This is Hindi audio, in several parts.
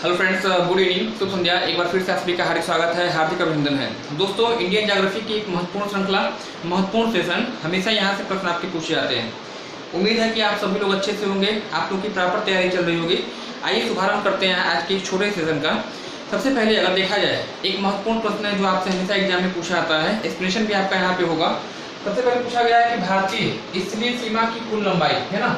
हेलो फ्रेंड्स, गुड इवनिंग, शुभ संध्या। एक बार फिर से आप सभी का हार्दिक स्वागत है, हार्दिक अभिनंदन है। दोस्तों, इंडियन ज्योग्राफी की एक महत्वपूर्ण श्रृंखला, महत्वपूर्ण सेशन, हमेशा यहाँ से प्रश्न आपके पूछे जाते हैं। उम्मीद है कि आप सभी लोग अच्छे से होंगे, आप लोग की प्रॉपर तैयारी चल रही होगी। आइए शुभारंभ करते हैं आज के छोटे सेशन का। सबसे पहले अगर देखा जाए, एक महत्वपूर्ण प्रश्न है जो आपसे हमेशा एग्जाम में पूछा जाता है, एक्सप्लेनेशन भी आपका यहाँ पे होगा। सबसे पहले पूछा गया है कि भारतीय स्थलीय सीमा की कुल लंबाई है ना,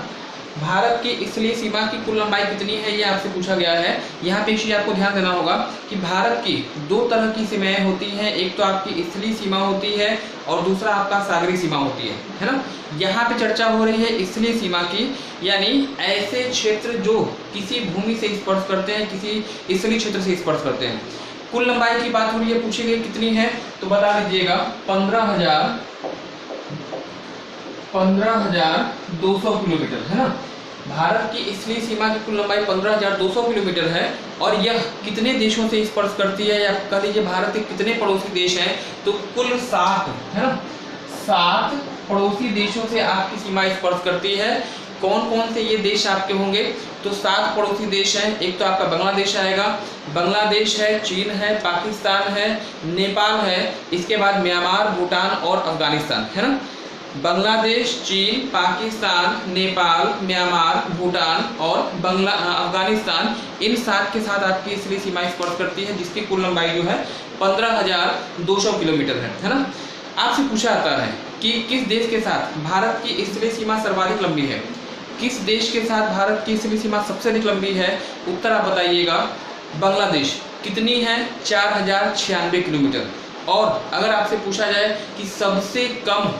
भारत की स्थलीय सीमा की कुल लंबाई कितनी है, ये आपसे पूछा गया है। यहाँ पे एक चीज आपको ध्यान देना होगा कि भारत की दो तरह की सीमाएं होती हैं, एक तो आपकी स्थलीय सीमा होती है और दूसरा आपका सागरीय सीमा होती है ना। यहाँ पे चर्चा हो रही है स्थलीय सीमा की, यानी ऐसे क्षेत्र जो किसी भूमि से स्पर्श करते हैं, किसी स्थलीय क्षेत्र से स्पर्श करते हैं। कुल लंबाई की बात हो रही है, पूछी गई कितनी है, तो बता दीजिएगा 15,200 किलोमीटर है ना। भारत की स्थलीय सीमा की कुल लंबाई 15,200 किलोमीटर है और यह कितने देशों से स्पर्श करती है, या कह लीजिए भारत के कितने पड़ोसी देश हैं, तो कुल 7 है ना, 7 पड़ोसी देशों से आपकी सीमा स्पर्श करती है। कौन कौन से ये देश आपके होंगे, तो 7 पड़ोसी देश हैं। एक तो आपका बांग्लादेश आएगा, बांग्लादेश है, चीन है, पाकिस्तान है, नेपाल है, इसके बाद म्यांमार, भूटान और अफगानिस्तान है ना। बांग्लादेश, चीन, पाकिस्तान, नेपाल, म्यांमार, भूटान और अफगानिस्तान, इन 7 के साथ आपकी स्थलीय सीमा स्पर्श करती है, जिसकी कुल लंबाई जो है 15,200 किलोमीटर है ना। आपसे पूछा जाता है कि किस देश के साथ भारत की स्थलीय सीमा सर्वाधिक लंबी है, किस देश के साथ भारत की स्थलीय सीमा सबसे अधिक लंबी है, उत्तर आप बताइएगा। बांग्लादेश कितनी है, 4,096 किलोमीटर। और अगर आपसे पूछा जाए कि सबसे कम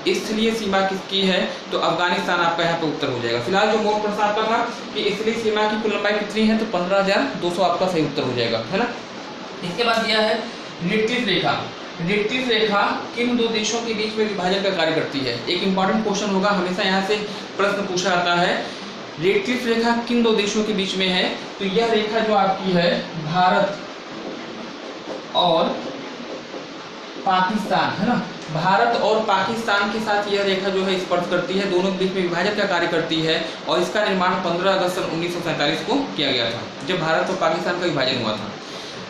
स्थलीय सीमा किसकी है, तो अफगानिस्तान आपका यहाँ पे उत्तर हो जाएगा। फिलहाल जो मोर प्रश्न आपका था कि स्थलीय सीमा की कुल लंबाई कितनी है, तो 15,200 आपका सही उत्तर हो जाएगा है ना। इसके बाद दिया है निर्दिष्ट रेखा। निर्दिष्ट रेखा किन दो देशों के बीच में विभाजन का कार्य करती है। एक इंपॉर्टेंट क्वेश्चन होगा, हमेशा यहाँ से प्रश्न पूछा जाता है, निर्दिष्ट रेखा किन दो देशों के बीच में है, तो यह रेखा जो आपकी है भारत और पाकिस्तान है ना। भारत और पाकिस्तान के साथ यह रेखा जो है स्पर्श करती है, दोनों के बीच में विभाजन का कार्य करती है। और इसका निर्माण 15 अगस्त 1947 को किया गया था, जब भारत और पाकिस्तान का विभाजन हुआ था।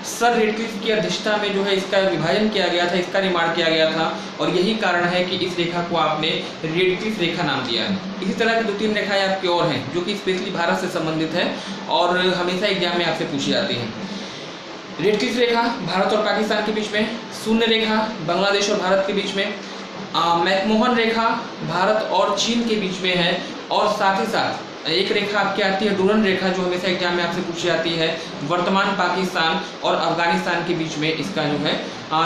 सर रेडक्लिफ की अध्यक्षता में जो है इसका विभाजन किया गया था, इसका निर्माण किया गया था, और यही कारण है कि इस रेखा को आपने रेडक्लिफ रेखा नाम दिया है। इसी तरह की 2-3 रेखाएं आपकी और हैं जो कि स्पेशली भारत से संबंधित है और हमेशा एग्जाम में आपसे पूछी जाती हैं। रेडक्लिफ रेखा भारत और पाकिस्तान के बीच में, शून्य रेखा बांग्लादेश और भारत के बीच में, मैकमोहन रेखा भारत और चीन के बीच में है, और साथ ही साथ एक रेखा आपकी आती है डूरन रेखा, जो हमेशा एग्जाम में आपसे पूछी जाती है। वर्तमान पाकिस्तान और अफगानिस्तान के बीच में इसका जो है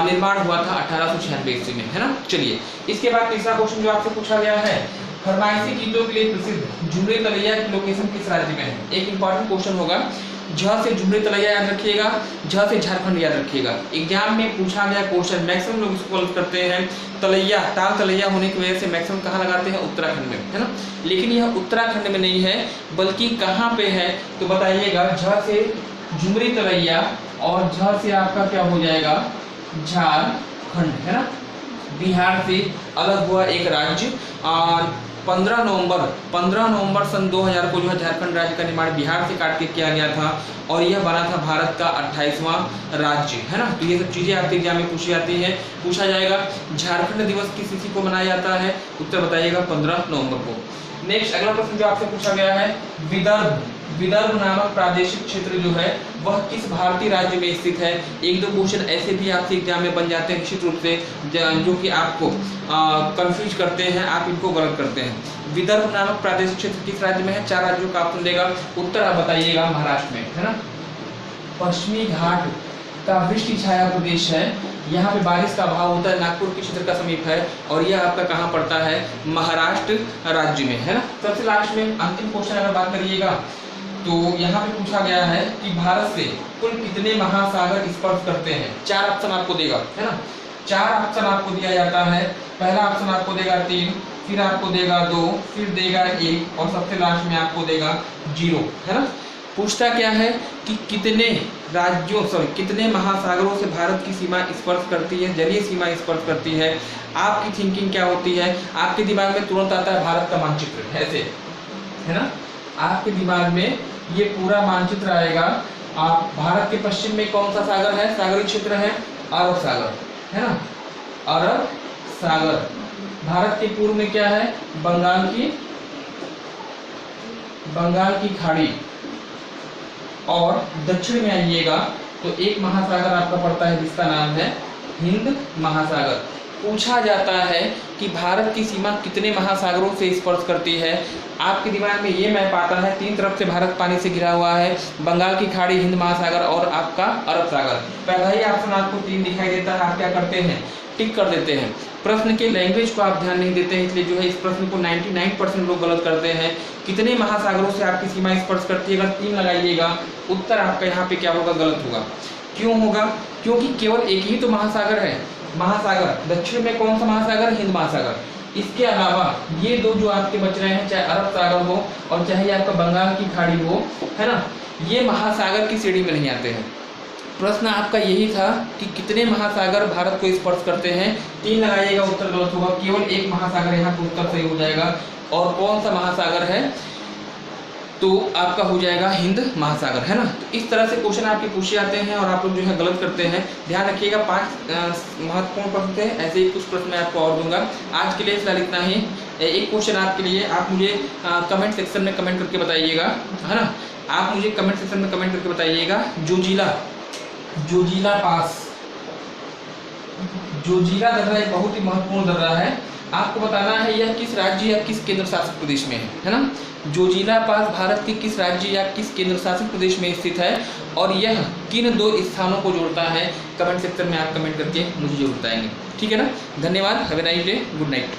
निर्माण हुआ था 1896 ईस्वी में है ना। चलिए, इसके बाद तीसरा क्वेश्चन जो आपसे पूछा गया है, फरमाइशी गीतों के लिए प्रसिद्ध झुमरी तलैया की लोकेशन किस राज्य में है। एक इंपॉर्टेंट क्वेश्चन होगा, झ से झुमरी तलैया याद रखिएगा, झ से झारखंड याद रखिएगा। एग्जाम में पूछा गया क्वेश्चन, मैक्सिमम लोग इसको गलत करते हैं। तलैया, ताल तलैया होने की वजह से मैक्सिमम कहाँ लगाते हैं, उत्तराखंड में है ना। लेकिन यह उत्तराखंड में नहीं है, बल्कि कहाँ पे है, तो बताइएगा। झ से झुमरी तलैया और झ से आपका क्या हो जाएगा, झारखंड है ना। बिहार से अलग हुआ एक राज्य। 15 नवंबर सन 2000 को जो है झारखंड राज्य का निर्माण बिहार से काट के किया गया था, और यह बना था भारत का 28वां राज्य है ना। तो ये सब चीज़ें आपके एग्जाम में पूछी जाती हैं। पूछा जाएगा झारखंड दिवस किस तिथि को मनाया जाता है, उत्तर बताइएगा 15 नवंबर को। नेक्स्ट अगला प्रश्न जो आपसे पूछा गया है, विदर्भ नामक प्रादेशिक क्षेत्र जो है वह किस भारतीय राज्य में स्थित है। 1-2 क्वेश्चन ऐसे भी आपके एग्जाम में बन जाते हैं निश्चित रूप से, जो कि आपको कंफ्यूज करते हैं, आप इनको गलत करते हैं। विदर्भ नामक प्रादेशिक क्षेत्र किस राज्य में है, 4 राज्यों का ऑप्शन देगा, उत्तर आप बताइएगा महाराष्ट्र में है ना। पश्चिमी घाट का वृष्टि छाया प्रदेश है, यहाँ पे बारिश का अभाव होता है, नागपुर के क्षेत्र का समीप है, और यह आपका कहाँ पड़ता है, महाराष्ट्र राज्य में है ना। सबसे लास्ट में अंतिम क्वेश्चन अगर बात करिएगा, तो यहाँ पे पूछा गया है कि भारत से कुल कितने महासागर स्पर्श करते हैं। 4 ऑप्शन आपको देगा है ना, 4 ऑप्शन आपको दिया जाता है। पहला ऑप्शन आपको देगा 3, फिर आपको देगा 2, फिर देगा 1, और सबसे लास्ट में आपको देगा 0 है ना। पूछता क्या है कि कितने महासागरों से भारत की सीमा स्पर्श करती है, जलीय सीमा स्पर्श करती है। आपकी थिंकिंग क्या होती है, आपके दिमाग में तुरंत आता है भारत का मानचित्र, ऐसे है ना। आपके दिमाग में ये पूरा मानचित्र आएगा आप भारत के पश्चिम में कौन सा सागर है, सागरीय क्षेत्र है, अरब सागर, है ना, अरब सागर। भारत के पूर्व में क्या है, बंगाल की खाड़ी, और दक्षिण में आइएगा तो एक महासागर आपका पड़ता है जिसका नाम है हिंद महासागर। पूछा जाता है कि भारत की सीमा कितने महासागरों से स्पर्श करती है, आपके दिमाग में ये मैप आता है, तीन तरफ से भारत पानी से घिरा हुआ है, बंगाल की खाड़ी, हिंद महासागर और आपका अरब सागर। पहला ही ऑप्शन आपको 3 दिखाई देता है, आप क्या करते हैं, टिक कर देते हैं। प्रश्न के लैंग्वेज को आप ध्यान नहीं देते हैं, इसलिए जो है इस प्रश्न को 99% लोग गलत करते हैं। कितने महासागरों से आपकी सीमा स्पर्श करती है, अगर 3 लगाइएगा उत्तर आपका यहाँ पे क्या होगा, गलत होगा। क्यों होगा, क्योंकि केवल एक ही तो महासागर है, महासागर दक्षिण में कौन सा महासागर, हिंद महासागर। इसके अलावा ये 2 जो आपके बच रहे हैं, चाहे अरब सागर हो और चाहे आपका बंगाल की खाड़ी हो, है ना, ये महासागर की श्रेणी में नहीं आते हैं। प्रश्न आपका यही था कि कितने महासागर भारत को स्पर्श करते हैं, 3 लगाइएगा उत्तर गलत होगा, केवल एक महासागर यहाँ पर उत्तर सही हो जाएगा। और कौन सा महासागर है, तो आपका हो जाएगा हिंद महासागर, है ना। तो इस तरह से क्वेश्चन आपके पूछे जाते हैं और आप लोग जो है गलत करते हैं। ध्यान रखिएगा, 5 महत्वपूर्ण प्रश्न थे, ऐसे ही कुछ प्रश्न मैं आपको और दूंगा। आज के लिए फिलहाल इतना ही। एक क्वेश्चन आपके लिए, आप मुझे कमेंट सेक्शन में कमेंट करके बताइएगा, है ना, आप मुझे कमेंट सेक्शन में कमेंट करके बताइएगा, जोजिला पास, जोजिला दर्रा एक बहुत ही महत्वपूर्ण दर्रा है, आपको बताना है यह किस राज्य या किस केंद्र शासित प्रदेश में है ना। जोजिला पास भारत के किस राज्य या किस केंद्र शासित प्रदेश में स्थित है और यह किन 2 स्थानों को जोड़ता है, कमेंट सेक्शन में आप कमेंट करके मुझे जरूर बताएंगे, ठीक है ना। धन्यवाद, have a nice day, good night.